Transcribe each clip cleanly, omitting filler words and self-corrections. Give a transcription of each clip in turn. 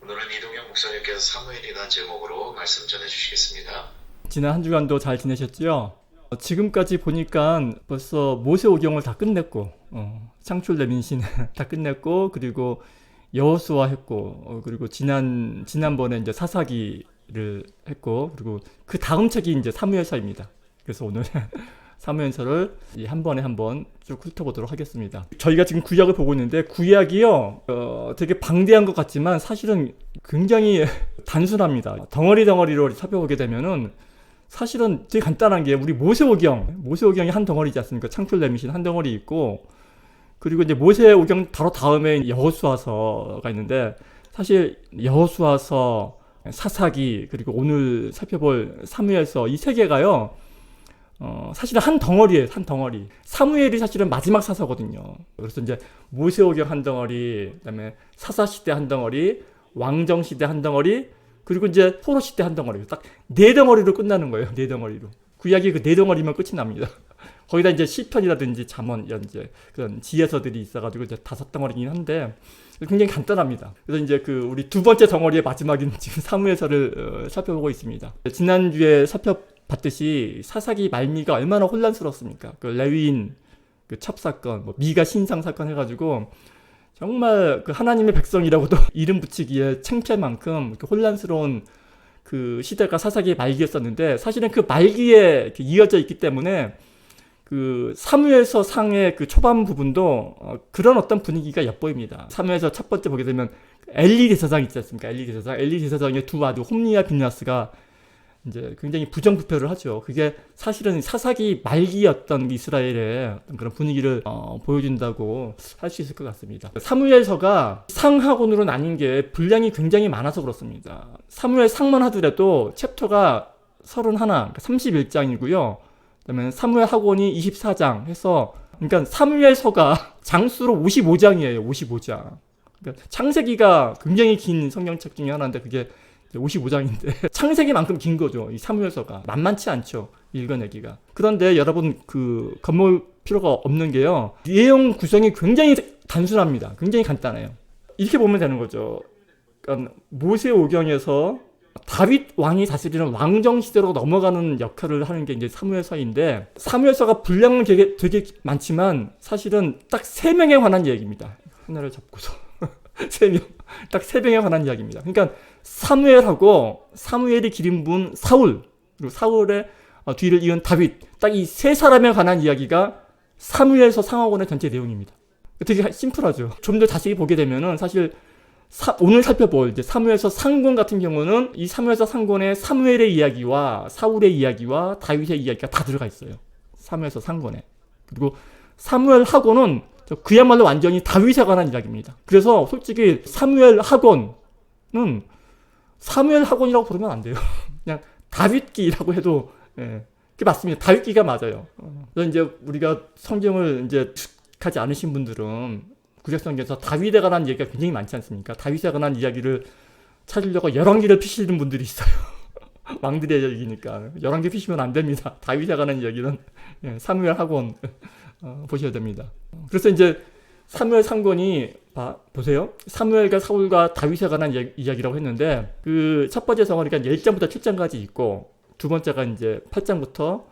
오늘은 이동영 목사님께서 사무엘이라는 제목으로 말씀 전해주시겠습니다. 지난 한 주간도 잘 지내셨죠? 지금까지 보니까 벌써 모세오경을 다 끝냈고, 창출 내민신 다 끝냈고, 그리고 여호수아 했고, 그리고 지난번에 이제 사사기를 했고, 그리고 그 다음 책이 이제 사무엘서입니다. 그래서 오늘 사무엘서를 한 번에 한번 쭉 훑어보도록 하겠습니다. 저희가 지금 구약을 보고 있는데, 구약이요, 되게 방대한 것 같지만 사실은 굉장히 단순합니다. 덩어리로 살펴보게 되면은 사실은 되게 간단한 게 우리 모세오경이 한 덩어리지 않습니까? 창출 내미신 한 덩어리 있고, 그리고 이제 모세오경 바로 다음에 여호수아서가 있는데, 사실 여호수아서, 사사기, 그리고 오늘 살펴볼 사무엘서 이 세 개가요, 사실은 한 덩어리예요, 한 덩어리. 사무엘이 사실은 마지막 사서거든요. 그래서 이제 모세오경 한 덩어리, 그다음에 사사시대 한 덩어리, 왕정시대 한 덩어리, 그리고 이제 포로시대 한 덩어리. 딱 네 덩어리로 끝나는 거예요, 네 덩어리로. 구약이 그 네 덩어리면 끝이 납니다. 거기다 이제 시편이라든지 잠언, 이제 그런 지혜서들이 있어가지고 이제 다섯 덩어리긴 한데, 굉장히 간단합니다. 그래서 이제 그 우리 두 번째 덩어리의 마지막인 지금 사무엘서를 살펴보고 있습니다. 지난주에 봤듯이 사사기 말미가 얼마나 혼란스럽습니까? 그 레위인 그 첩사건, 미가 신상 사건 해가지고 정말 그 하나님의 백성이라고도 이름 붙이기에 창피할 만큼 혼란스러운 그 시대가 사사기의 말기였었는데, 사실은 그 말기에 이어져 있기 때문에 그 사무엘서 상의 그 초반 부분도 그런 어떤 분위기가 엿보입니다. 사무엘서 첫 번째 보게 되면 엘리 대제사장 있지 않습니까? 엘리 대제사장의 두 아들 홈리와 빈하스가 이제 굉장히 부정부패를 하죠. 그게 사실은 사사기 말기였던 이스라엘의 그런 분위기를 보여준다고 할 수 있을 것 같습니다. 사무엘서가 상하곤으로 나뉜 게 분량이 굉장히 많아서 그렇습니다. 사무엘 상만 하더라도 챕터가 31, 그러니까 31장이고요. 그다음에 사무엘 하곤이 24장 해서, 그러니까 사무엘서가 장수로 55장이에요. 55장. 그러니까 창세기가 굉장히 긴 성경책 중에 하나인데 그게 55장인데 창세기만큼 긴 거죠. 이 사무엘서가 만만치 않죠, 읽어내기가. 그런데 여러분 겁먹을 필요가 없는 게요, 내용 구성이 굉장히 단순합니다. 굉장히 간단해요. 이렇게 보면 되는 거죠. 그러니까 모세오경에서 다윗 왕이 다스리는 왕정 시대로 넘어가는 역할을 하는 게 이제 사무엘서인데, 사무엘서가 분량은 되게 많지만 사실은 딱 3명에 관한 이야기입니다. 하나를 잡고서 3명, 딱 3명에 관한 이야기입니다. 그러니까 사무엘하고 사무엘이 기린 분 사울, 그리고 사울의 뒤를 이은 다윗, 딱 이 세 사람에 관한 이야기가 사무엘서 상하권의 전체 내용입니다. 되게 심플하죠. 좀 더 자세히 보게 되면은 사실 오늘 살펴볼 이제 사무엘서 상권 같은 경우는 이 사무엘서 상권에 사무엘의 이야기와 사울의 이야기와 다윗의 이야기가 다 들어가 있어요. 사무엘서 상권에. 그리고 사무엘 하곤은 그야말로 완전히 다윗에 관한 이야기입니다. 그래서 솔직히 사무엘 하곤은 사무엘 하곤이라고 부르면 안 돼요. 그냥 다윗기라고 해도 그게 맞습니다. 다윗기가 맞아요. 그래서 이제 우리가 성경을 이제 익숙하지 않으신 분들은 구약 성경에서 다윗에 관한 얘기가 굉장히 많지 않습니까? 다윗에 관한 이야기를 찾으려고 열왕기를 피시는 분들이 있어요. 왕들의 이야기니까 열왕기 피시면 안 됩니다. 다윗에 관한 이야기는 사무엘 하곤 보셔야 됩니다. 그래서 이제 사무엘 상권이 보세요. 사무엘과 사울과 다윗에 관한 이야기라고 했는데, 그 첫 번째 덩어리가 1장부터 7장까지 있고, 두 번째가 이제 8장부터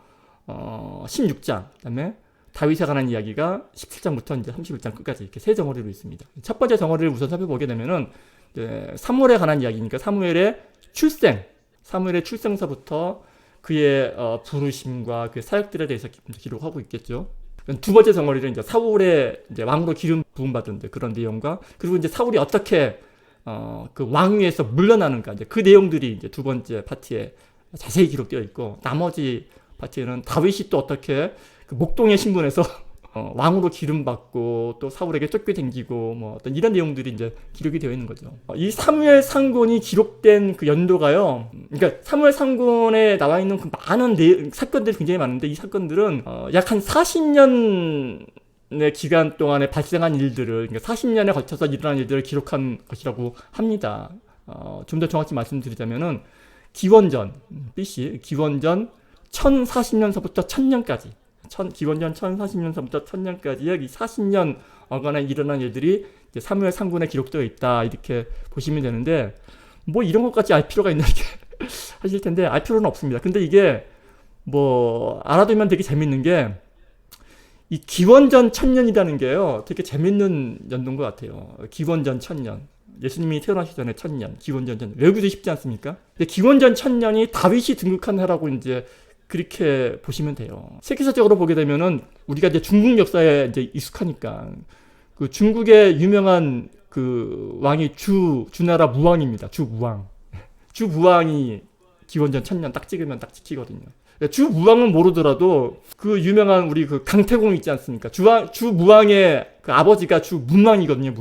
16장, 그다음에 다윗에 관한 이야기가 17장부터 이제 31장 끝까지 이렇게 세 덩어리로 있습니다. 첫 번째 덩어리를 우선 살펴보게 되면은 사무엘에 관한 이야기니까 사무엘의 출생서부터 그의 부르심과 그의 사역들에 대해서 기록하고 있겠죠. 두 번째 덩어리는 이제 사울의 이제 왕으로 기름 부음 받은 그런 내용과, 그리고 이제 사울이 어떻게 그 왕위에서 물러나는가, 이제 그 내용들이 이제 두 번째 파트에 자세히 기록되어 있고, 나머지 파트에는 다윗이 또 어떻게 그 목동의 신분에서 왕으로 기름 받고 또 사울에게 쫓겨댕기고 어떤 이런 내용들이 이제 기록이 되어 있는 거죠. 이 사무엘 상권이 기록된 그 연도가요, 그러니까 사무엘 상권에 나와 있는 그 많은 사건들이 굉장히 많은데, 이 사건들은 약 한 40년의 기간 동안에 발생한 일들을, 그러니까 40년에 걸쳐서 일어난 일들을 기록한 것이라고 합니다. 좀 더 정확히 말씀드리자면은 BC 기원전 1040년서부터 1000년까지 기원전 1040년서부터 1000년까지의 이 40년 어간에 일어난 일들이 이제 사무엘 상군에 기록되어 있다 이렇게 보시면 되는데 뭐 이런 것까지 알 필요가 있나 이렇게 하실 텐데 알 필요는 없습니다. 근데 이게 뭐 알아두면 되게 재밌는 게 이 기원전 1000년이라는 게요 되게 재밌는 연도인 것 같아요. 기원전 1000년 예수님이 태어나시기 전에 1000년 기원전 1000년 외우기 쉽지 않습니까? 근데 기원전 1000년이 다윗이 등극한 해라고 이제 그렇게 보시면 돼요. 세계사적으로 보게 되면은 우리가 이제 중국 역사에 이제 익숙하니까 그 중국의 유명한 그 왕이 주나라 무왕입니다. 주무왕. 주무왕이 기원전 1000년 딱 찍으면 딱 찍히거든요. 주무왕은 모르더라도 그 유명한 우리 그 강태공 있지 않습니까? 주무왕의 그 아버지가 주문왕이거든요.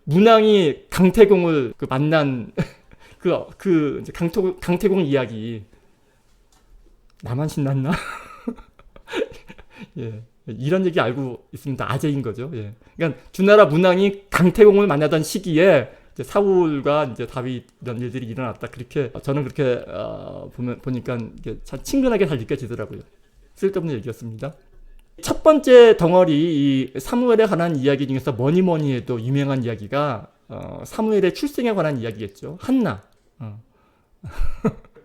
문왕이 강태공을 그 만난 그 이제 강태공 이야기. 나만 신났나? 예. 이런 얘기 알고 있습니다. 아재인 거죠. 예. 그러니까 주나라 문왕이 강태공을 만나던 시기에 이제 사울과 이제 다윗 이런 일들이 일어났다. 그렇게 저는 그렇게 보니까 이게 참 친근하게 잘 느껴지더라고요. 쓸데없는 얘기였습니다. 첫 번째 덩어리 이 사무엘에 관한 이야기 중에서 뭐니 해도 유명한 이야기가 사무엘의 출생에 관한 이야기겠죠. 한나.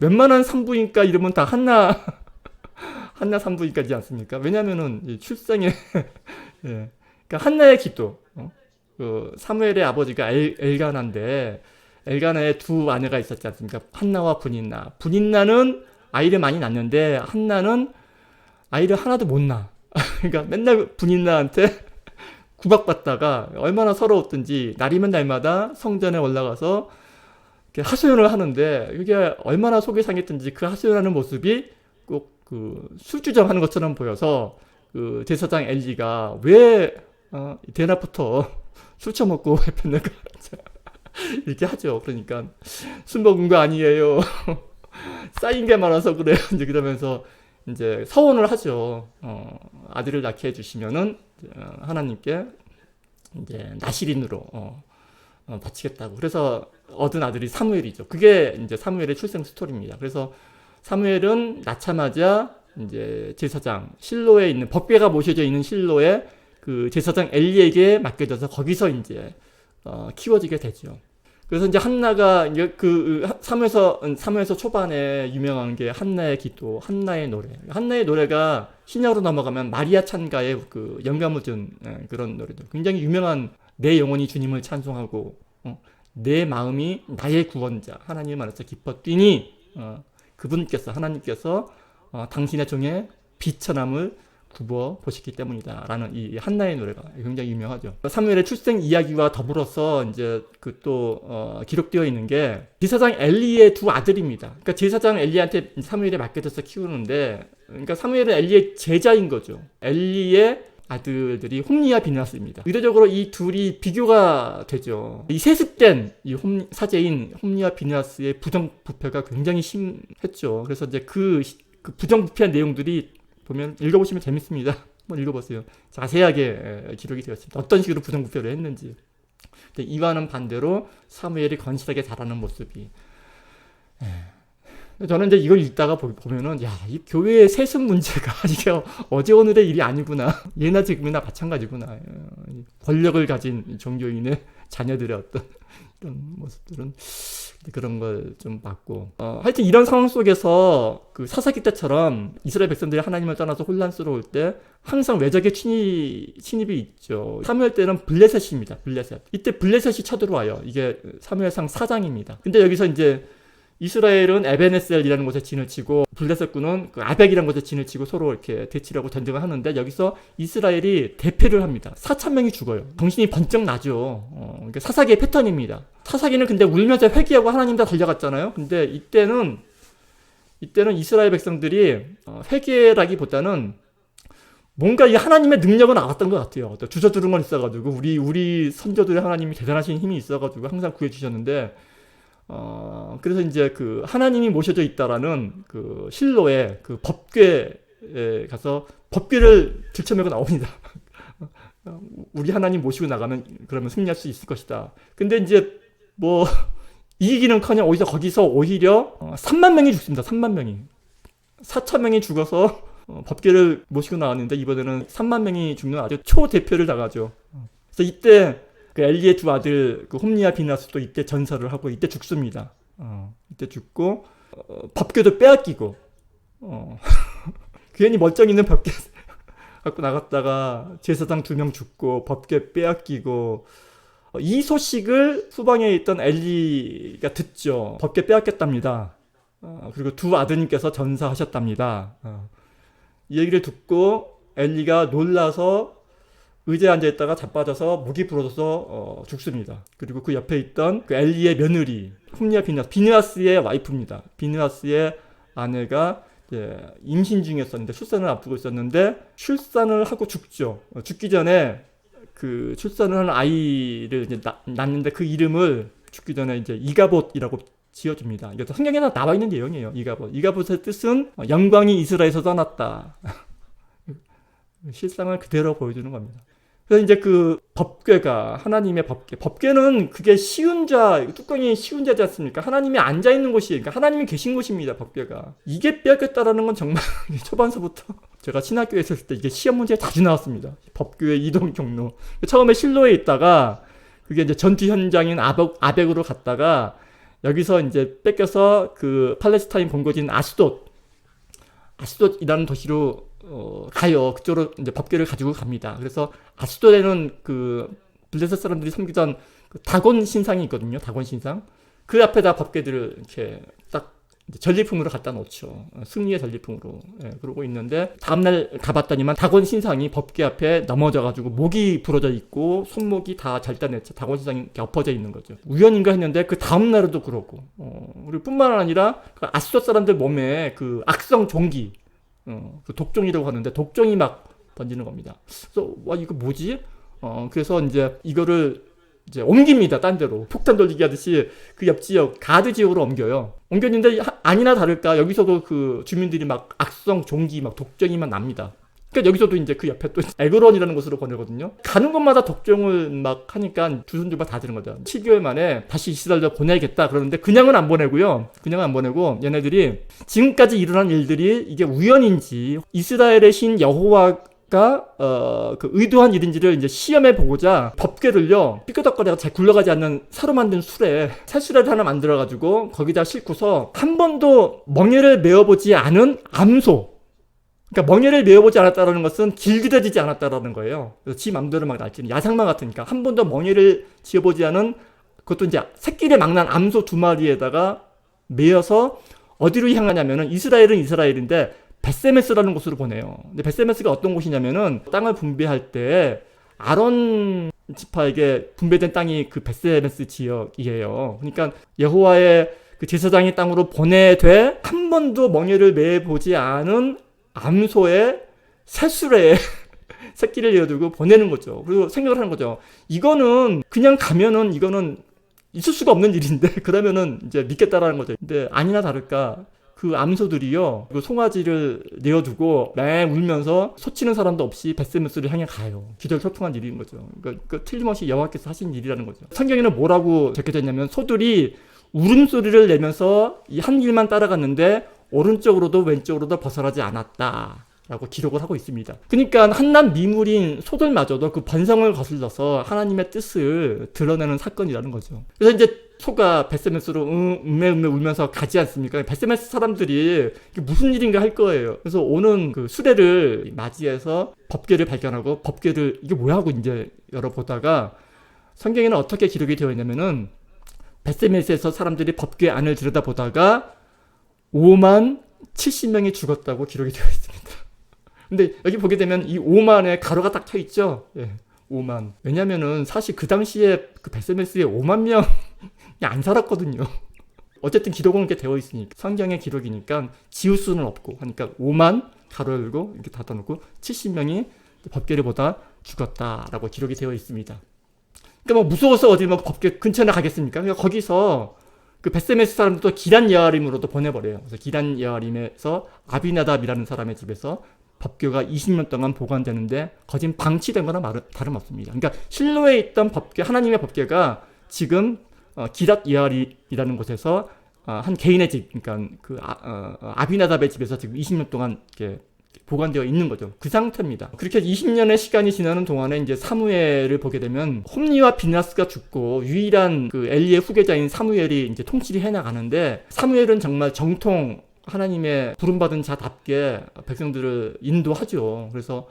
웬만한 산부인과 이름은 다 한나 산부인과지 않습니까? 왜냐면은 출생에 예. 그러니까 한나의 기도. 그 사무엘의 아버지가 엘가나인데 엘가나의 두 아내가 있었지 않습니까? 한나와 분인나. 분인나는 아이를 많이 낳는데 한나는 아이를 하나도 못 낳아. 그러니까 맨날 분인나한테 구박받다가 얼마나 서러웠든지 날이면 날마다 성전에 올라가서 하소연을 하는데 이게 얼마나 속이 상했든지 그 하소연하는 모습이 꼭 그 술주정하는 것처럼 보여서 그 제사장 엘리가 왜 대낮부터 술 처먹고 회폈는가 이렇게 하죠. 그러니까 술 먹은 거 아니에요. 쌓인 게 많아서 그래요. 이제 그러면서 이제 서원을 하죠. 아들을 낳게 해주시면은 하나님께 이제 나실인으로 바치겠다고. 그래서 얻은 아들이 사무엘이죠. 그게 이제 사무엘의 출생 스토리입니다. 그래서 사무엘은 낳자마자 이제 제사장 실로에 있는 법궤가 모셔져 있는 실로에 그 제사장 엘리에게 맡겨져서 거기서 이제 키워지게 되죠. 그래서 이제 한나가 이제 그 사무엘서 초반에 유명한 게 한나의 기도, 한나의 노래. 한나의 노래가 신약으로 넘어가면 마리아 찬가의 그 영감을 준 그런 노래들. 굉장히 유명한 내 영혼이 주님을 찬송하고 내 마음이 나의 구원자 하나님 안에서 기뻐 뛰니 그분께서 하나님께서 당신의 종의 비천함을 굽어 보시기 때문이다 라는 이 한나의 노래가 굉장히 유명하죠. 사무엘의 출생 이야기와 더불어서 이제 그 또 기록되어 있는 게 제사장 엘리의 두 아들입니다. 그러니까 제사장 엘리한테 사무엘이 맡겨져서 키우는데 그러니까 사무엘은 엘리의 제자인 거죠. 엘리의 아들들이 홈리와 비느하스입니다. 의도적으로 이 둘이 비교가 되죠. 이 세습된 이 사제인 홈리와 비느하스의 부정부패가 굉장히 심했죠. 그래서 이제 그 부정부패한 내용들이 보면 읽어보시면 재밌습니다. 한번 읽어보세요. 자세하게 기록이 되었습니다. 어떤 식으로 부정부패를 했는지. 이와는 반대로 사무엘이 건실하게 자라는 모습이. 저는 이제 이걸 읽다가 보면은 이 교회의 세습 문제가 이게 어제 오늘의 일이 아니구나. 예나 지금이나 마찬가지구나. 권력을 가진 종교인의 자녀들의 어떤 이런 모습들은 그런 걸 좀 봤고 하여튼 이런 상황 속에서 그 사사기 때처럼 이스라엘 백성들이 하나님을 떠나서 혼란스러울 때 항상 외적의 침입이 있죠. 사무엘 때는 블레셋입니다. 블레셋. 이때 블레셋이 쳐들어와요. 이게 사무엘상 4장입니다. 근데 여기서 이제 이스라엘은 에베네셀이라는 곳에 진을 치고 블레셋군은 그 아벡이라는 곳에 진을 치고 서로 이렇게 대치하고 전쟁을 하는데 여기서 이스라엘이 대패를 합니다. 4,000명이 죽어요. 정신이 번쩍 나죠. 그러니까 사사기의 패턴입니다. 사사기는 근데 울면서 회개하고 하나님 다 달려갔잖아요. 근데 이때는 이스라엘 백성들이 회개라기보다는 뭔가 이 하나님의 능력은 알았던 것 같아요. 주저주른 건 있어가지고 우리 선조들의 하나님이 대단하신 힘이 있어가지고 항상 구해주셨는데 그래서 이제 그 하나님이 모셔져 있다라는 그 실로의 그 법궤에 가서 법궤를 들쳐매고 나옵니다. 우리 하나님 모시고 나가면 그러면 승리할 수 있을 것이다. 근데 이제 뭐 이기기는커녕 거기서 오히려 3만 명이 죽습니다. 3만 명이 4,000명이 죽어서 법궤를 모시고 나왔는데 이번에는 3만 명이 죽는 아주 초대표를 당하죠. 그래서 이때 그 엘리의 두 아들 그 홈리와 비나스도 이때 전사를 하고 이때 죽습니다. 이때 죽고 법궤도 빼앗기고 괜히 멀쩡히 있는 법궤 갖고 나갔다가 제사장 2명 죽고 법궤 빼앗기고 이 소식을 후방에 있던 엘리가 듣죠. 법궤 빼앗겼답니다. 그리고 두 아드님께서 전사하셨답니다. 이 얘기를 듣고 엘리가 놀라서 의자에 앉아있다가 자빠져서 목이 부러져서 죽습니다. 그리고 그 옆에 있던 그 엘리의 며느리 홈리와 비느하스의 와이프입니다. 비느하스의 아내가 임신 중이었었는데 출산을 앞두고 있었는데 출산을 하고 죽죠. 죽기 전에 그 출산을 하는 아이를 이제 낳는데 그 이름을 죽기 전에 이제 이가봇이라고 지어줍니다. 이것도 성경에 나와 있는 내용이에요. 이가봇의 뜻은 영광이 이스라엘에서 떠났다. 실상을 그대로 보여주는 겁니다. 그래서 이제 그 법궤가 하나님의 법궤는 그게 뚜껑이 쉬운 자지 않습니까? 하나님이 앉아 있는 곳이에요. 그러니까 하나님이 계신 곳입니다. 법궤가. 이게 빼앗겼다라는 건 정말 초반서부터 제가 신학교에 있었을 때 이게 시험 문제에 자주 나왔습니다. 법궤의 이동 경로. 처음에 실로에 있다가 그게 이제 전투 현장인 아벡으로 갔다가 여기서 이제 뺏겨서 그 팔레스타인 본거지인 아스돗이라는 도시로 가요. 그쪽으로 이제 법궤를 가지고 갑니다. 그래서 아스돗에는 그 블레셋 사람들이 섬기던 그 다곤 신상이 있거든요. 다곤 신상. 그 앞에다 법궤들을 이렇게 딱 전리품으로 갖다 놓죠. 승리의 전리품으로. 그러고 있는데 다음날 가봤더니만 다곤 신상이 법궤 앞에 넘어져가지고 목이 부러져 있고 손목이 다 절단했죠. 다곤 신상이 이렇게 엎어져 있는 거죠. 우연인가 했는데 그 다음날에도 그러고. 그리고 뿐만 아니라 그 아스돗 사람들 몸에 그 악성 종기 그 독종이라고 하는데 독종이 막 번지는 겁니다. 그래서 와 이거 뭐지? 그래서 이제 이거를 이제 옮깁니다. 딴 데로 폭탄 돌리기 하듯이 그 옆 지역 가드 지역으로 옮겨요. 옮겼는데 아니나 다를까 여기서도 그 주민들이 막 악성 종기 막 독종이 막 납니다. 그러니까 여기서도 이제 그 옆에 또 에그론이라는 곳으로 보내거든요. 가는 곳마다 독종을 막 하니까 두 손 두 발 다 드는 거죠. 7개월 만에 다시 이스라엘로 보내야겠다 그러는데 그냥은 안 보내고요. 그냥은 안 보내고 얘네들이 지금까지 일어난 일들이 이게 우연인지 이스라엘의 신 여호와가 그 의도한 일인지를 이제 시험해 보고자 법궤를요 삐끗덕거리가 잘 굴러가지 않는 사로 만든 술에 새수레를 하나 만들어 가지고 거기다 싣고서 한 번도 멍에를 메어보지 않은 암소. 그러니까 멍에를 메어보지 않았다는 것은 길들여지지 않았다는 거예요. 그래서 지 맘대로 막 날지는 야상만 같으니까 한 번도 멍에를 지어보지 않은 그것도 이제 새끼를 막 난 암소 2마리에다가 메어서 어디로 향하냐면은 이스라엘은 이스라엘인데 벳세메스라는 곳으로 보내요. 근데 벳세메스가 어떤 곳이냐면은 땅을 분배할 때 아론 지파에게 분배된 땅이 그 벳세메스 지역이에요. 그러니까 여호와의 그 제사장의 땅으로 보내되 한 번도 멍에를 메어보지 않은 암소의 새수레에 새끼를 이어두고 보내는 거죠. 그리고 생각을 하는 거죠. 이거는 그냥 가면은 이거는 있을 수가 없는 일인데 그러면은 이제 믿겠다라는 거죠. 근데 아니나 다를까 그 암소들이요 그 송아지를 내어두고 맹 울면서 소치는 사람도 없이 벳세메스를 향해 가요. 기절초풍한 일인 거죠. 그러니까 틀림없이 여호와께서 하신 일이라는 거죠. 성경에는 뭐라고 적혀져 있냐면 소들이 울음소리를 내면서 이 한 길만 따라갔는데 오른쪽으로도 왼쪽으로도 벗어나지 않았다 라고 기록을 하고 있습니다. 그러니까 한낱 미물인 소들마저도 그 번성을 거슬러서 하나님의 뜻을 드러내는 사건이라는 거죠. 그래서 이제 소가 벳세메스로 음메 울면서 가지 않습니까? 벳세메스 사람들이 이게 무슨 일인가 할 거예요. 그래서 오는 그 수레를 맞이해서 법궤를 발견하고 법궤를 이게 뭐야 하고 이제 열어보다가 성경에는 어떻게 기록이 되어 있냐면은 벳세메스에서 사람들이 법궤 안을 들여다보다가 5만 70명이 죽었다고 기록이 되어 있습니다. 근데 여기 보게 되면 이 5만에 가로가 딱 쳐 있죠. 5만. 왜냐면은 사실 그 당시에 그 벳세메스에 5만 명이 안 살았거든요. 어쨌든 기록은 이렇게 되어 있으니까 성경의 기록이니까 지울 수는 없고 하니까 5만 가로 열고 이렇게 닫아놓고 70명이 법궤를 보다 죽었다라고 기록이 되어 있습니다. 그러니까 뭐 무서워서 어디 뭐 법궤 근처나 가겠습니까? 그러니까 거기서 그 벳세메스 사람들도 기란 여아림으로도 보내버려요. 그래서 기란 여아림에서 아비나답이라는 사람의 집에서 법궤가 20년 동안 보관되는데 거진 방치된 거나 다름없습니다. 그러니까 실로에 있던 법궤, 하나님의 법궤가 지금 기랏 여아림이라는 곳에서 한 개인의 집, 그러니까 그 아비나답의 집에서 지금 20년 동안 이렇게 보관되어 있는 거죠. 그 상태입니다. 그렇게 20년의 시간이 지나는 동안에 이제 사무엘을 보게 되면 홈리와 비나스가 죽고 유일한 그 엘리의 후계자인 사무엘이 이제 통치를 해나가는데, 사무엘은 정말 정통 하나님의 부름받은 자답게 백성들을 인도하죠. 그래서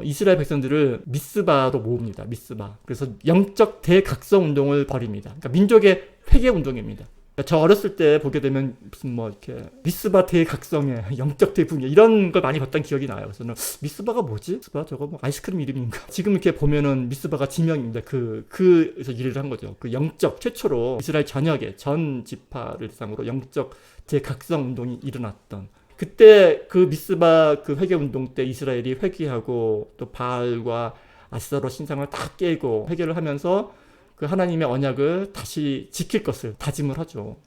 이스라엘 백성들을 미스바로 모읍니다. 미스바. 그래서 영적 대각성 운동을 벌입니다. 그러니까 민족의 회개 운동입니다. 그러니까 저 어렸을 때 보게 되면 무슨 뭐 이렇게 미스바 대각성의 영적 대붕괴 이런 걸 많이 봤던 기억이 나요. 그래서 미스바가 뭐지? 미스바 저거 뭐 아이스크림 이름인가? 지금 이렇게 보면은 미스바가 지명입니다. 그래서 일을 한 거죠. 그 영적 최초로 이스라엘 전역의 전 지파를 대상으로 영적 대각성 운동이 일어났던, 그때 그 미스바 그 회개 운동 때 이스라엘이 회개하고 또 바알과 아세라 신상을 다 깨고 회개를 하면서 그 하나님의 언약을 다시 지킬 것을 다짐을 하죠.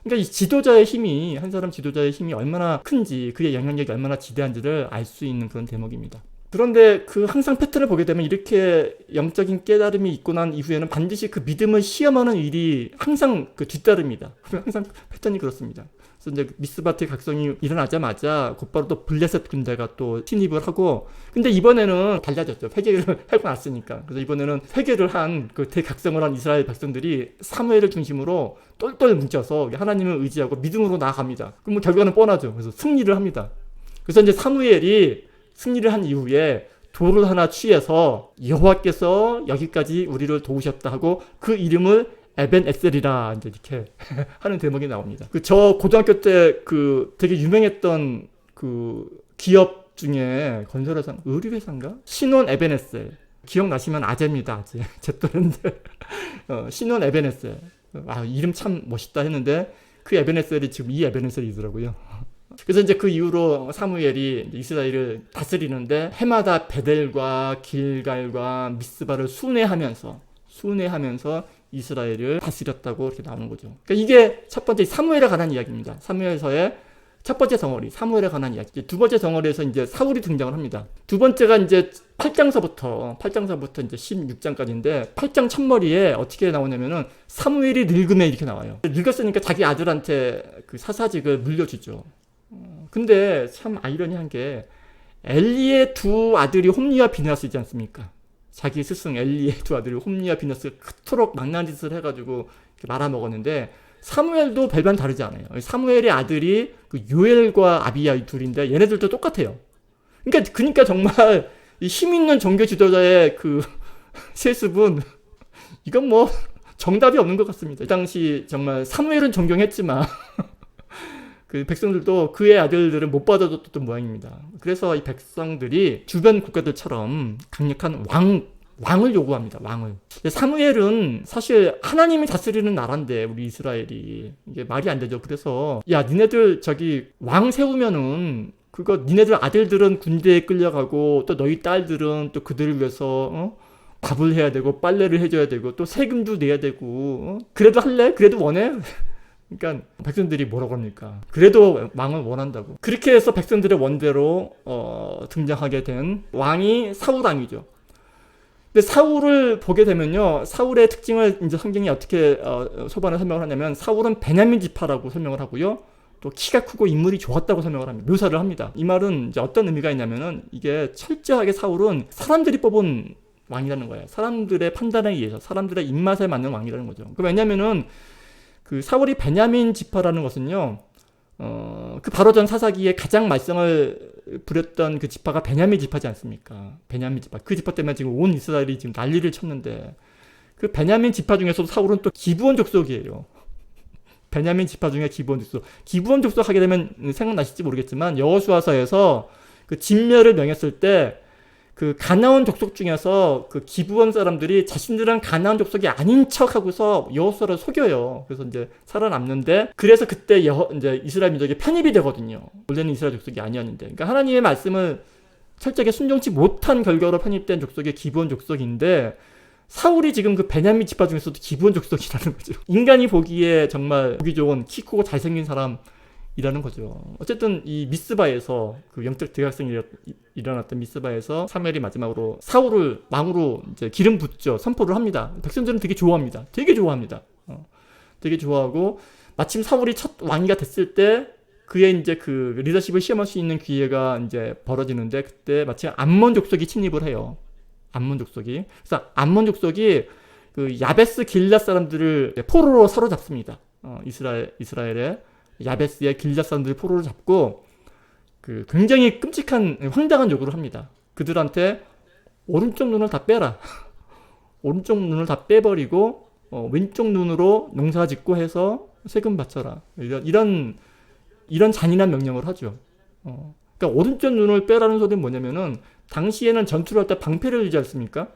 그러니까 이 지도자의 힘이, 한 사람 지도자의 힘이 얼마나 큰지, 그의 영향력이 얼마나 지대한지를 알 수 있는 그런 대목입니다. 그런데 그 항상 패턴을 보게 되면 이렇게 영적인 깨달음이 있고 난 이후에는 반드시 그 믿음을 시험하는 일이 항상 그 뒤따릅니다. 항상 패턴이 그렇습니다. 그래서 이제 미스바트의 각성이 일어나자마자 곧바로 또 블레셋 군대가 또 침입을 하고, 근데 이번에는 달라졌죠. 회개를 하고 났으니까. 그래서 이번에는 회개를 한 그 대각성을 한 이스라엘 백성들이 사무엘을 중심으로 똘똘 뭉쳐서 하나님을 의지하고 믿음으로 나아갑니다. 그럼 뭐 결과는 뻔하죠. 그래서 승리를 합니다. 그래서 이제 사무엘이 승리를 한 이후에 돌을 하나 취해서 여호와께서 여기까지 우리를 도우셨다 하고 그 이름을 에벤에셀이라 이제 이렇게 하는 대목이 나옵니다. 저 고등학교 때 그 되게 유명했던 그 기업 중에 건설회사, 의류회사인가? 신혼 에벤에셀. 기억나시면 아재입니다, 아재. 제 또래인데. 신혼 에벤에셀. 아, 이름 참 멋있다 했는데 그 에벤에셀이 지금 이 에벤에셀이더라고요. 그래서 이제 그 이후로 사무엘이 이스라엘을 다스리는데 해마다 베델과 길갈과 미스바를 순회하면서 이스라엘을 다스렸다고 이렇게 나오는 거죠. 그러니까 이게 첫 번째 사무엘에 관한 이야기입니다. 사무엘서의 첫 번째 덩어리, 사무엘에 관한 이야기. 두 번째 덩어리에서 이제 사울이 등장을 합니다. 두 번째가 이제 8장서부터 이제 16장까지인데 8장 첫머리에 어떻게 나오냐면은 사무엘이 늙음에 이렇게 나와요. 늙었으니까 자기 아들한테 그 사사직을 물려주죠. 근데 참 아이러니한 게 엘리의 두 아들이 홈리와 비나스이지 않습니까? 자기 스승 엘리의 두 아들이 홈리와 비나스가 그토록 망나니 짓을 해가지고 말아먹었는데 사무엘도 별반 다르지 않아요. 사무엘의 아들이 그 요엘과 아비야 이 둘인데 얘네들도 똑같아요. 그러니까 정말 이 힘 있는 종교 지도자의 그 세습은 이건 뭐 정답이 없는 것 같습니다. 이 당시 정말 사무엘은 존경했지만 그 백성들도 그의 아들들은 못 받아줬던 모양입니다. 그래서 이 백성들이 주변 국가들처럼 강력한 왕을 요구합니다. 왕을. 사무엘은 사실 하나님이 다스리는 나라인데 우리 이스라엘이 이게 말이 안 되죠. 그래서 야 니네들 저기 왕 세우면은 그거 니네들 아들들은 군대에 끌려가고 또 너희 딸들은 또 그들을 위해서 밥을 해야 되고 빨래를 해줘야 되고 또 세금도 내야 되고 그래도 할래? 그래도 원해? 그러니까 백성들이 뭐라고 합니까? 그래도 왕을 원한다고. 그렇게 해서 백성들의 원대로 등장하게 된 왕이 사울왕이죠. 근데 사울을 보게 되면요, 사울의 특징을 이제 성경이 어떻게 소반에 설명을 하냐면 사울은 베냐민 지파라고 설명을 하고요, 또 키가 크고 인물이 좋았다고 설명을 합니다. 묘사를 합니다. 이 말은 이제 어떤 의미가 있냐면은 이게 철저하게 사울은 사람들이 뽑은 왕이라는 거예요. 사람들의 판단에 의해서 사람들의 입맛에 맞는 왕이라는 거죠. 왜냐면은 그 사울이 베냐민 지파라는 것은요, 그 바로 전 사사기에 가장 말썽을 부렸던 그 지파가 베냐민 지파지 않습니까? 베냐민 지파. 그 지파 때문에 지금 온 이스라엘이 지금 난리를 쳤는데, 그 베냐민 지파 중에서도 사울은 또 기브온 족속이에요. 베냐민 지파 중에 기브온 족속. 기브온 족속 하게 되면 생각나실지 모르겠지만, 여호수아서에서 그 진멸을 명했을 때, 그 가나온 족속 중에서 그 기브온 사람들이 자신들은 가나온 족속이 아닌 척하고서 여호수아를 속여요. 그래서 이제 살아남는데, 그래서 그때 이제 이스라엘 민족이 편입이 되거든요. 원래는 이스라엘 족속이 아니었는데, 그러니까 하나님의 말씀을 철저하게 순종치 못한 결과로 편입된 족속이 기브온 족속인데, 사울이 지금 그 베냐민 지파 중에서도 기브온 족속이라는 거죠. 인간이 보기에 정말 보기 좋은 키 크고 잘생긴 사람이라는 거죠. 어쨌든 이 미스바에서 그 영적 대각성이 일어났던 미스바에서 사무엘이 마지막으로 사울을 왕으로 이제 기름 붓죠. 선포를 합니다. 백성들은 되게 좋아합니다. 되게 좋아하고 마침 사울이 첫 왕이가 됐을 때 그의 이제 그 리더십을 시험할 수 있는 기회가 이제 벌어지는데 그때 마치 암몬 족속이 침입을 해요. 암몬 족속이. 그래서 암몬 족속이 그 야베스 길앗 사람들을 포로로 사로잡습니다. 이스라엘의 야베스의 길앗 사람들을 포로로 잡고 그 굉장히 끔찍한 황당한 요구를 합니다. 그들한테 오른쪽 눈을 다 빼라. 오른쪽 눈을 다 빼버리고 왼쪽 눈으로 농사 짓고 해서 세금 바쳐라. 이런 잔인한 명령을 하죠. 그러니까 오른쪽 눈을 빼라는 소리는 뭐냐면은 당시에는 전투를 할 때 방패를 들지 않습니까?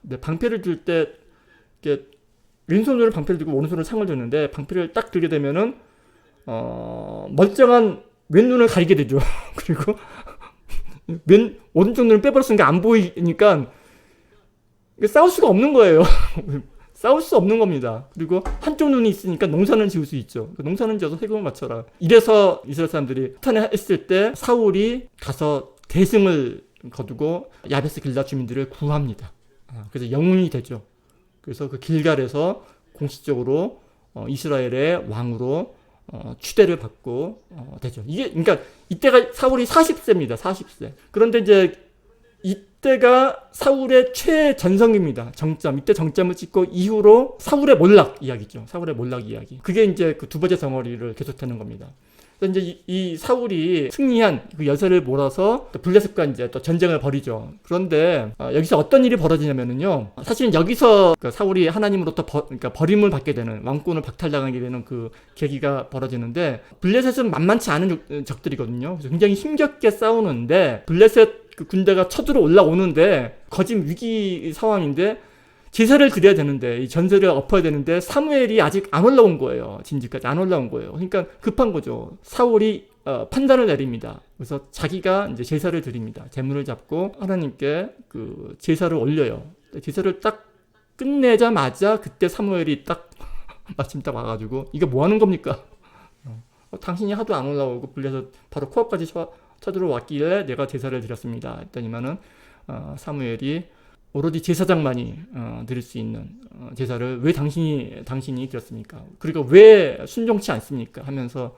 근데 방패를 들 때 왼손으로 방패를 들고 오른손으로 창을 드는데 방패를 딱 들게 되면은 멀쩡한 왼눈을 가리게 되죠. 그리고 오른쪽 눈을 빼버렸으니까 안 보이니까 싸울 수가 없는 거예요. 싸울 수 없는 겁니다. 그리고 한쪽 눈이 있으니까 농사는 지을 수 있죠. 농사는 지어서 세금을 맞춰라. 이래서 이스라엘 사람들이 후탄했을 때 사울이 가서 대승을 거두고 야베스 길앗 주민들을 구합니다. 그래서 영웅이 되죠. 그래서 그 길갈에서 공식적으로 이스라엘의 왕으로 추대를 받고 되죠. 이게 그러니까 이때가 사울이 40세입니다. 40세. 그런데 이제 이때가 사울의 최전성기입니다. 정점. 이때 정점을 찍고 이후로 사울의 몰락 이야기죠. 사울의 몰락 이야기. 그게 이제 그 두 번째 덩어리를 계속하는 겁니다. 그래서 이제 이 사울이 승리한 그 여세를 몰아서 블레셋과 이제 또 전쟁을 벌이죠. 그런데 여기서 어떤 일이 벌어지냐면요. 사실은 여기서 그 사울이 하나님으로부터 그러니까 버림을 받게 되는 왕권을 박탈당하게 되는 그 계기가 벌어지는데 블레셋은 만만치 않은 적들이거든요. 그래서 굉장히 힘겹게 싸우는데 블레셋 그 군대가 쳐들어 올라오는데 거진 위기 상황인데 제사를 드려야 되는데 이 전세를 엎어야 되는데 사무엘이 아직 안 올라온 거예요. 진지까지 안 올라온 거예요. 그러니까 급한 거죠. 사울이 판단을 내립니다. 그래서 자기가 이제 제사를 드립니다. 제물을 잡고 하나님께 그 제사를 올려요. 제사를 딱 끝내자마자 그때 사무엘이 딱 마침 딱 와가지고 이게 뭐 하는 겁니까? 당신이 하도 안 올라오고 불려서 바로 코앞까지 쳐들어왔길래 내가 제사를 드렸습니다. 했더니만은 사무엘이 오로지 제사장만이 드릴 수 있는 제사를 왜 당신이 드렸습니까? 그리고 왜 순종치 않습니까? 하면서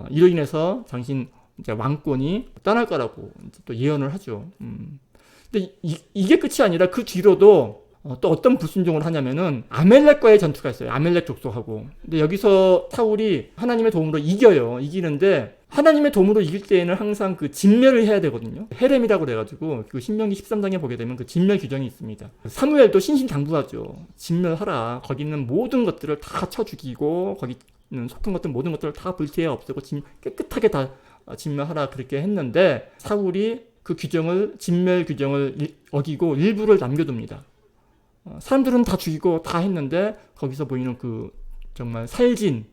이로 인해서 당신 이제 왕권이 떠날 거라고 또 예언을 하죠. 근데 이게 끝이 아니라 그 뒤로도 또 어떤 불순종을 하냐면은 아멜렉과의 전투가 있어요. 아멜렉 족속하고. 근데 여기서 사울이 하나님의 도움으로 이겨요. 이기는데 하나님의 도움으로 이길 때에는 항상 그 진멸을 해야 되거든요. 헤렘이라고 그래가지고 그 신명기 13장에 보게 되면 그 진멸 규정이 있습니다. 사무엘도 신신당부하죠. 진멸하라. 거기 있는 모든 것들을 다 쳐 죽이고 거기 있는 속한 것들 모든 것들을 다 불태워 없애고 깨끗하게 다 진멸하라 그렇게 했는데 사울이 그 규정을 진멸 규정을 어기고 일부를 남겨둡니다. 사람들은 다 죽이고 다 했는데 거기서 보이는 그 정말 살진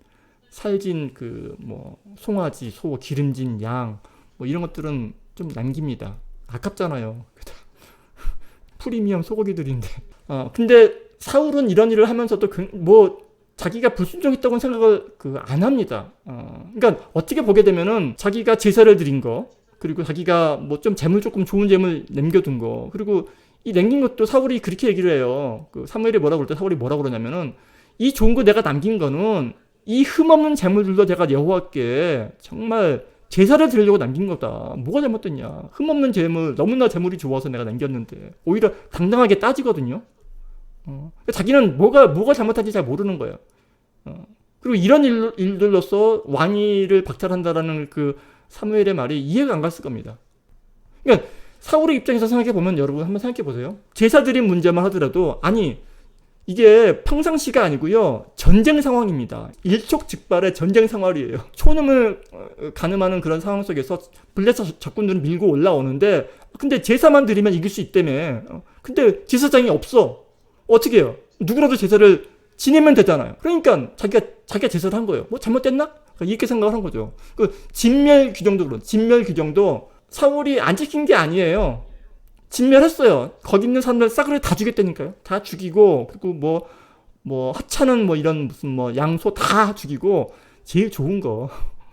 그 뭐 송아지, 소, 기름진 양 뭐 이런 것들은 좀 남깁니다. 아깝잖아요. 프리미엄 소고기들인데. 근데 사울은 이런 일을 하면서도 뭐 자기가 불순종했다고는 생각을 안 합니다. 그러니까 어떻게 보게 되면은 자기가 제사를 드린 거 그리고 자기가 뭐 좀 재물 조금 좋은 재물 남겨둔 거 그리고 이 남긴 것도 사울이 그렇게 얘기를 해요. 그 사무엘이 뭐라고 그럴 때 사울이 뭐라고 그러냐면은 이 좋은 거 내가 남긴 거는 이 흠없는 재물들로 내가 여호와께 정말 제사를 드리려고 남긴 거다. 뭐가 잘못됐냐? 흠없는 재물, 너무나 재물이 좋아서 내가 남겼는데 오히려 당당하게 따지거든요. 자기는 뭐가 잘못한지 잘 모르는 거예요. 그리고 이런 일들로서 왕위를 박탈한다라는 그 사무엘의 말이 이해가 안 갔을 겁니다. 그러니까 사울의 입장에서 생각해 보면 여러분 한번 생각해 보세요. 제사 드린 문제만 하더라도 아니 이게 평상시가 아니고요. 전쟁 상황입니다. 일촉즉발의 전쟁 상황이에요. 초능을 가늠하는 그런 상황 속에서 블레셋 적군들은 밀고 올라오는데 근데 제사만 드리면 이길 수 있다며. 근데 제사장이 없어. 어떻게 해요? 누구라도 제사를 지내면 되잖아요. 그러니까 자기가 제사를 한 거예요. 뭐 잘못됐나? 이렇게 생각을 한 거죠. 그 진멸 규정도 사울이 안 지킨 게 아니에요. 진멸했어요. 거기 있는 사람들 싸그리 다 죽였다니까요. 다 죽이고 그리고 뭐 하찮은 뭐 이런 무슨 뭐 양소 다 죽이고 제일 좋은 거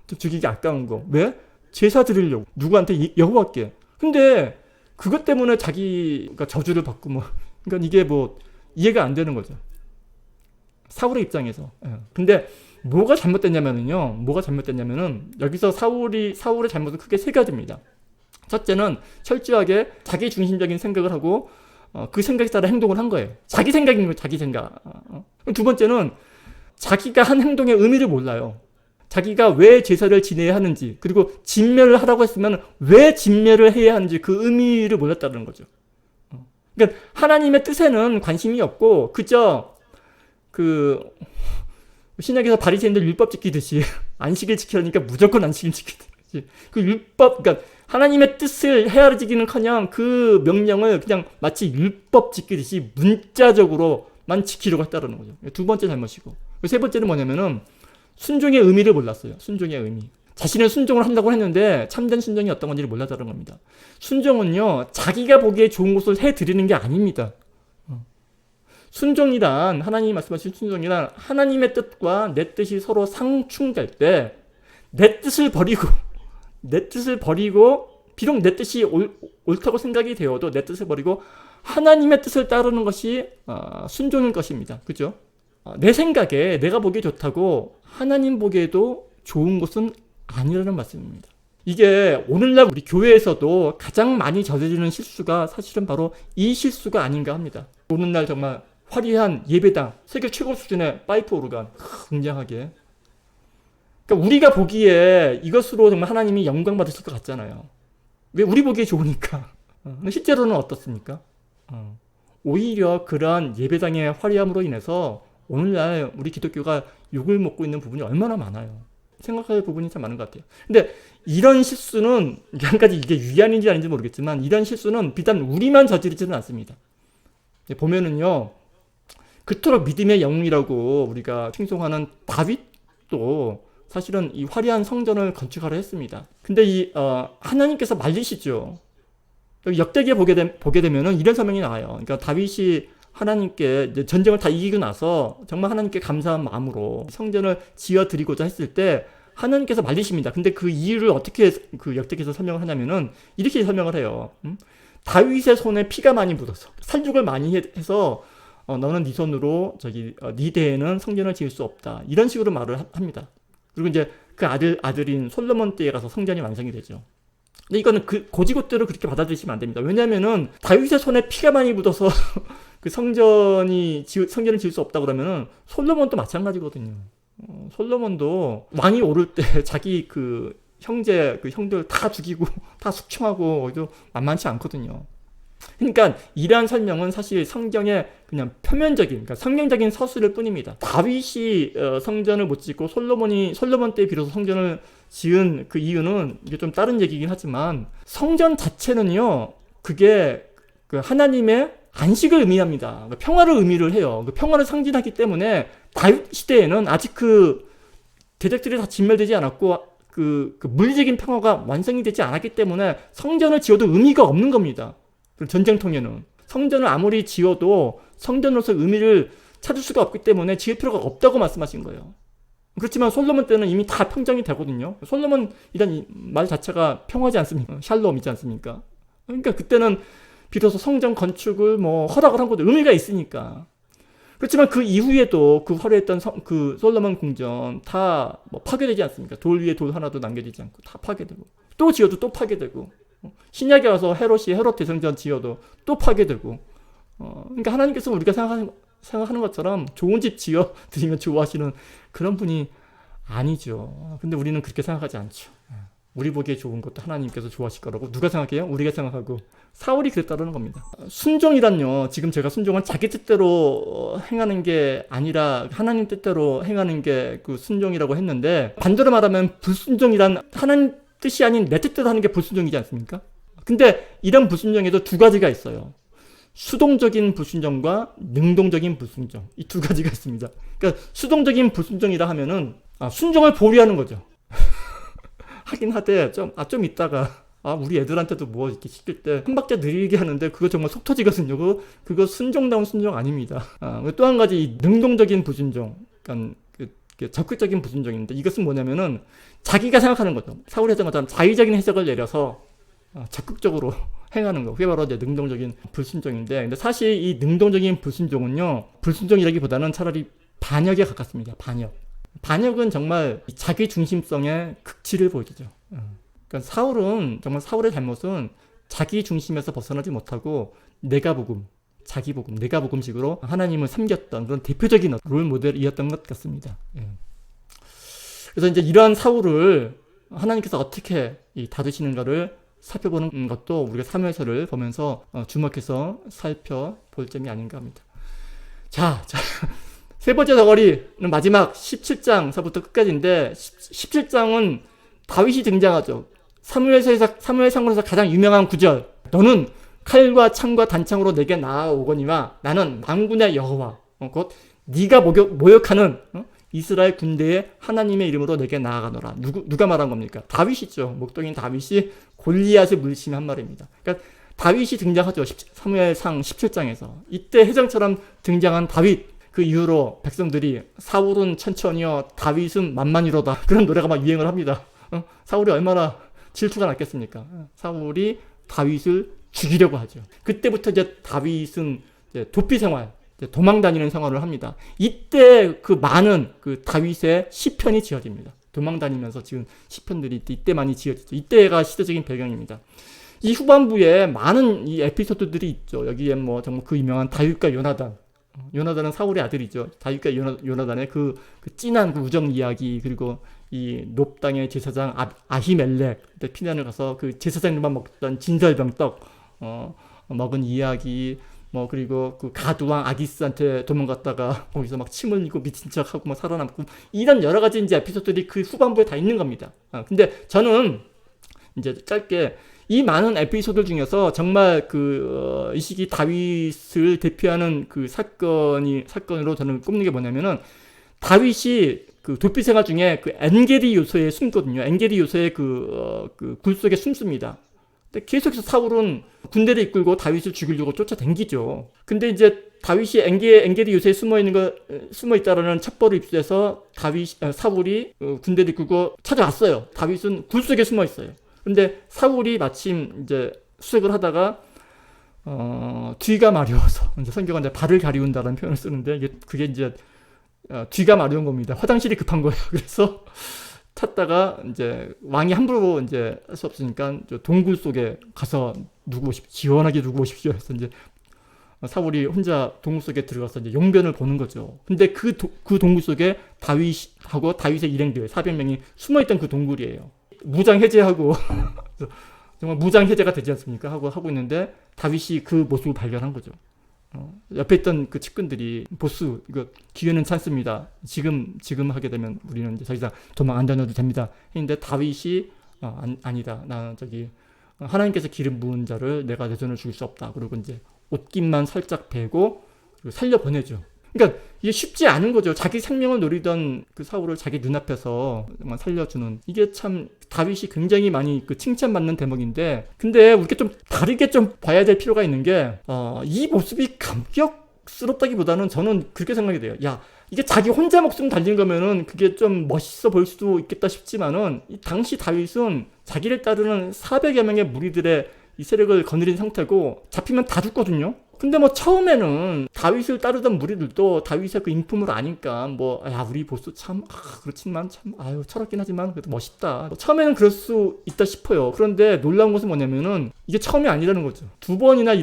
좀 죽이기 아까운 거 왜? 제사 드리려고 누구한테 여호와께. 근데 그것 때문에 자기가 저주를 받고 뭐 그러니까 이게 뭐 이해가 안 되는 거죠. 사울의 입장에서. 근데 뭐가 잘못됐냐면은 여기서 사울의 잘못은 크게 세 가지입니다. 첫째는 철저하게 자기 중심적인 생각을 하고 그 생각에 따라 행동을 한 거예요. 자기 생각인 거예요. 자기 생각. 두 번째는 자기가 한 행동의 의미를 몰라요. 자기가 왜 제사를 지내야 하는지, 그리고 진멸을 하라고 했으면 왜 진멸을 해야 하는지 그 의미를 몰랐다는 거죠. 그러니까 하나님의 뜻에는 관심이 없고 그저 그 신약에서 바리새인들 율법 지키듯이 안식일 지키라니까 무조건 안식일 지키듯이 그 율법, 그러니까 하나님의 뜻을 헤아리기는커녕 그 명령을 그냥 마치 율법 지키듯이 문자적으로만 지키려고 했다는 거죠. 두 번째 잘못이고, 세 번째는 뭐냐면은 순종의 의미를 몰랐어요. 순종의 의미. 자신은 순종을 한다고 했는데 참된 순종이 어떤 건지를 몰랐다는 겁니다. 순종은요, 자기가 보기에 좋은 것을 해드리는 게 아닙니다. 순종이란, 하나님이 말씀하신 순종이란 하나님의 뜻과 내 뜻이 서로 상충될 때 내 뜻을 버리고 비록 내 뜻이 옳다고 생각이 되어도 내 뜻을 버리고 하나님의 뜻을 따르는 것이 순종인 것입니다. 그죠? 내 생각에 내가 보기에 좋다고 하나님 보기에도 좋은 것은 아니라는 말씀입니다. 이게 오늘날 우리 교회에서도 가장 많이 저지르는 실수가 사실은 바로 이 실수가 아닌가 합니다. 오늘날 정말 화려한 예배당, 세계 최고 수준의 파이프 오르간 굉장하게, 그러니까 우리가 보기에 이것으로 정말 하나님이 영광 받으실 것 같잖아요. 왜? 우리 보기에 좋으니까. 실제로는 어떻습니까? 오히려 그러한 예배당의 화려함으로 인해서 오늘날 우리 기독교가 욕을 먹고 있는 부분이 얼마나 많아요. 생각할 부분이 참 많은 것 같아요. 근데 이런 실수는, 한 가지 이게 위안인지 아닌지 모르겠지만, 이런 실수는 비단 우리만 저지르지는 않습니다. 보면은요, 그토록 믿음의 영웅이라고 우리가 칭송하는 다윗도 사실은 이 화려한 성전을 건축하려 했습니다. 근데 하나님께서 말리시죠. 역대기에 보게 되면은 이런 설명이 나와요. 그러니까 다윗이 하나님께 이제 전쟁을 다 이기고 나서 정말 하나님께 감사한 마음으로 성전을 지어드리고자 했을 때 하나님께서 말리십니다. 근데 그 이유를 어떻게 그 역대기에서 설명을 하냐면은 이렇게 설명을 해요. 다윗의 손에 피가 많이 묻어서 살죽을 많이 해서 너는 네 손으로 네 대에는 성전을 지을 수 없다. 이런 식으로 말을 합니다. 그리고 이제 그 아들인 솔로몬 때에 가서 성전이 완성이 되죠. 근데 이거는 그 고지고대로 그렇게 받아들이시면 안 됩니다. 왜냐면은 다윗의 손에 피가 많이 묻어서 그 성전을 지을 수 없다 그러면은 솔로몬도 마찬가지거든요. 솔로몬도 왕이 오를 때 자기 그 형들 다 죽이고 다 숙청하고 만만치 않거든요. 그러니까 이러한 설명은 사실 성경의 그냥 표면적인, 그러니까 성경적인 서술일 뿐입니다. 다윗이 성전을 못 짓고 솔로몬 때 비로소 성전을 지은 그 이유는 이게 좀 다른 얘기긴 하지만 성전 자체는요, 그게 그 하나님의 안식을 의미합니다. 그러니까 평화를 의미를 해요. 그 평화를 상징하기 때문에 다윗 시대에는 아직 그 대적들이 다 진멸되지 않았고 그 물리적인 평화가 완성이 되지 않았기 때문에 성전을 지어도 의미가 없는 겁니다. 전쟁통에는 성전을 아무리 지어도 성전으로서 의미를 찾을 수가 없기 때문에 지을 필요가 없다고 말씀하신 거예요. 그렇지만 솔로몬 때는 이미 다 평정이 되거든요. 솔로몬이란 말 자체가 평화지 않습니까? 샬롬이지 않습니까? 그러니까 그때는 비로소 성전 건축을 허락을 한 것도 의미가 있으니까. 그렇지만 그 이후에도 그 화려했던 그 솔로몬 궁전 다 파괴되지 않습니까? 돌 위에 돌 하나도 남겨지지 않고 다 파괴되고, 또 지어도 또 파괴되고, 신약에 와서 헤롯 대성전 지어도 또 파괴되고. 그러니까 하나님께서 우리가 생각하는 것처럼 좋은 집 지어 드리면 좋아하시는 그런 분이 아니죠. 근데 우리는 그렇게 생각하지 않죠. 우리 보기에 좋은 것도 하나님께서 좋아하실 거라고 누가 생각해요? 우리가 생각하고. 사울이 그랬다는 겁니다. 순종이란요, 지금 제가 순종은 자기 뜻대로 행하는 게 아니라 하나님 뜻대로 행하는 게 그 순종이라고 했는데, 반대로 말하면 불순종이란 하나님 뜻이 아닌 내 뜻대로 하는 게 불순종이지 않습니까? 근데 이런 불순종에도 두 가지가 있어요. 수동적인 불순종과 능동적인 불순종, 이 두 가지가 있습니다. 그러니까 수동적인 불순종이라 하면은 순종을 보류하는 거죠. 하긴 하되 좀 있다가 우리 애들한테도 뭐 이렇게 시킬 때 한 박자 느리게 하는데 그거 정말 속 터지거든요. 그거 순종다운 순종 아닙니다. 또 한 가지 이 능동적인 불순종, 그러니까 적극적인 불순종인데, 이것은 뭐냐면은 자기가 생각하는 거죠. 사울이 했던 것처럼 자의적인 해석을 내려서 적극적으로 행하는 거. 그게 바로 이제 능동적인 불순종인데, 근데 사실 이 능동적인 불순종은요, 불순종이라기보다는 차라리 반역에 가깝습니다. 반역. 반역은 정말 자기 중심성의 극치를 보여주죠. 그러니까 사울은 정말 사울의 잘못은 자기 중심에서 벗어나지 못하고 내가 복음, 자기 복음, 내가 복음식으로 하나님을 섬겼던 그런 대표적인 롤 모델이었던 것 같습니다. 그래서 이제 이러한 사울을 하나님께서 어떻게 다루시는가를 살펴보는 것도 우리가 사무엘서를 보면서 주목해서 살펴볼 점이 아닌가 합니다. 자, 세 번째 덩어리는 마지막 17장서부터 끝까지인데 17장은 다윗이 등장하죠. 사무엘상에서 가장 유명한 구절. 너는 칼과 창과 단창으로 내게 나아오거니와 나는 만군의 여호와 곧 네가 모욕하는 이스라엘 군대의 하나님의 이름으로 내게 나아가노라. 누가 말한 겁니까? 다윗이죠. 목동인 다윗이 골리앗을 물리치며 한 말입니다. 그러니까 다윗이 등장하죠. 사무엘상 17장에서. 이때 해장처럼 등장한 다윗. 그 이후로 백성들이 사울은 천천히요 다윗은 만만이로다. 그런 노래가 막 유행을 합니다. 사울이 얼마나 질투가 났겠습니까? 사울이 다윗을 죽이려고 하죠. 그때부터 이제 다윗은 이제 도피 생활, 이제 도망 다니는 생활을 합니다. 이때 그 많은 그 다윗의 시편이 지어집니다. 도망 다니면서 지은 시편들이 이때 많이 지어지죠. 이때가 시대적인 배경입니다. 이 후반부에 많은 이 에피소드들이 있죠. 여기에 뭐 정말 그 유명한 다윗과 요나단. 요나단은 사울의 아들이죠. 다윗과 요나단의 그 진한 그 우정 이야기, 그리고 이 놉 땅의 제사장 아히멜렉 그때 피난을 가서 그 제사장들만 먹던 진설병떡 먹은 이야기, 뭐 그리고 그 가두왕 아기스한테 도망갔다가 거기서 막 침 흘리고 미친 척하고 막 살아남고 이런 여러 가지 이제 에피소드들이 그 후반부에 다 있는 겁니다. 근데 저는 이제 짧게 이 많은 에피소드 중에서 정말 이 시기 다윗을 대표하는 그 사건으로 저는 꼽는 게 뭐냐면은 다윗이 그 도피 생활 중에 그 엔게리 요소에 숨거든요. 엔게리 요소에 그 굴 속에 숨습니다. 근데 계속해서 사울은 군대를 이끌고 다윗을 죽이려고 쫓아다니죠. 근데 이제 다윗이 엔게리 요새에 숨어 있다라는 첩보를 입수해서 사울이 군대를 이끌고 찾아왔어요. 다윗은 굴 속에 숨어 있어요. 근데 사울이 마침 이제 수색을 하다가 뒤가 마려워서 이제 성경은 이제 발을 가리운다라는 표현을 쓰는데 그게 이제 뒤가 마려운 겁니다. 화장실이 급한 거예요. 그래서 찾다가 이제 왕이 함부로 이제 할 수 없으니까 동굴 속에 가서 시원하게 누구 오십시오 해서 이제 사울이 혼자 동굴 속에 들어가서 이제 용변을 보는 거죠. 근데 그 동굴 속에 다윗하고 다윗의 일행들 400명이 숨어있던 그 동굴이에요. 무장 해제하고 정말 무장 해제가 되지 않습니까? 하고 있는데 다윗이 그 모습을 발견한 거죠. 옆에 있던 그 측근들이 보스 이거 기회는 찬스입니다. 지금 하게 되면 우리는 이제 더 이상 도망 안 다녀도 됩니다. 했는데 다윗이 아니다. 나는 하나님께서 기름 부은 자를 내가 내 손을 죽일 수 없다. 그리고 이제 옷깃만 살짝 베고 살려 보내죠. 그러니까 이게 쉽지 않은 거죠. 자기 생명을 노리던 그 사울을 자기 눈앞에서 정말 살려주는, 이게 참 다윗이 굉장히 많이 그 칭찬받는 대목인데, 근데 우리가 좀 다르게 좀 봐야 될 필요가 있는 게 이 모습이 감격스럽다기보다는 저는 그렇게 생각이 돼요. 야, 이게 자기 혼자 목숨 달린 거면은 그게 좀 멋있어 보일 수도 있겠다 싶지만은 이 당시 다윗은 자기를 따르는 400여 명의 무리들의 이 세력을 거느린 상태고 잡히면 다 죽거든요. 근데 뭐 처음에는 다윗을 따르던 무리들도 다윗의 그 인품을 아니까 우리 보스 참 그렇지만 참 철없긴 하지만 그래도 멋있다. 처음에는 그럴 수 있다 싶어요. 그런데 놀라운 것은 뭐냐면은 이게 처음이 아니라는 거죠. 2번이나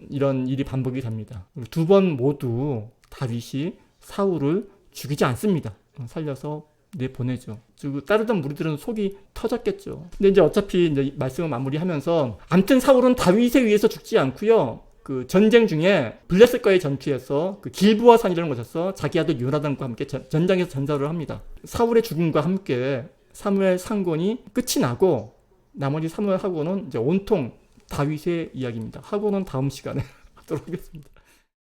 이런 일이 반복이 됩니다. 2번 모두 다윗이 사울을 죽이지 않습니다. 살려서 내보내죠. 그리고 따르던 무리들은 속이 터졌겠죠. 근데 이제 어차피 이제 말씀을 마무리하면서 아무튼 사울은 다윗에 의해서 죽지 않고요. 그 전쟁 중에 블레셋과의 전투에서 그 길보아 산이라는 곳에서 자기 아들 요나단과 함께 전장에서 전사를 합니다. 사울의 죽음과 함께 사무엘 상권이 끝이 나고 나머지 사무엘 하고는 이제 온통 다윗의 이야기입니다. 하고는 다음 시간에 하도록 하겠습니다.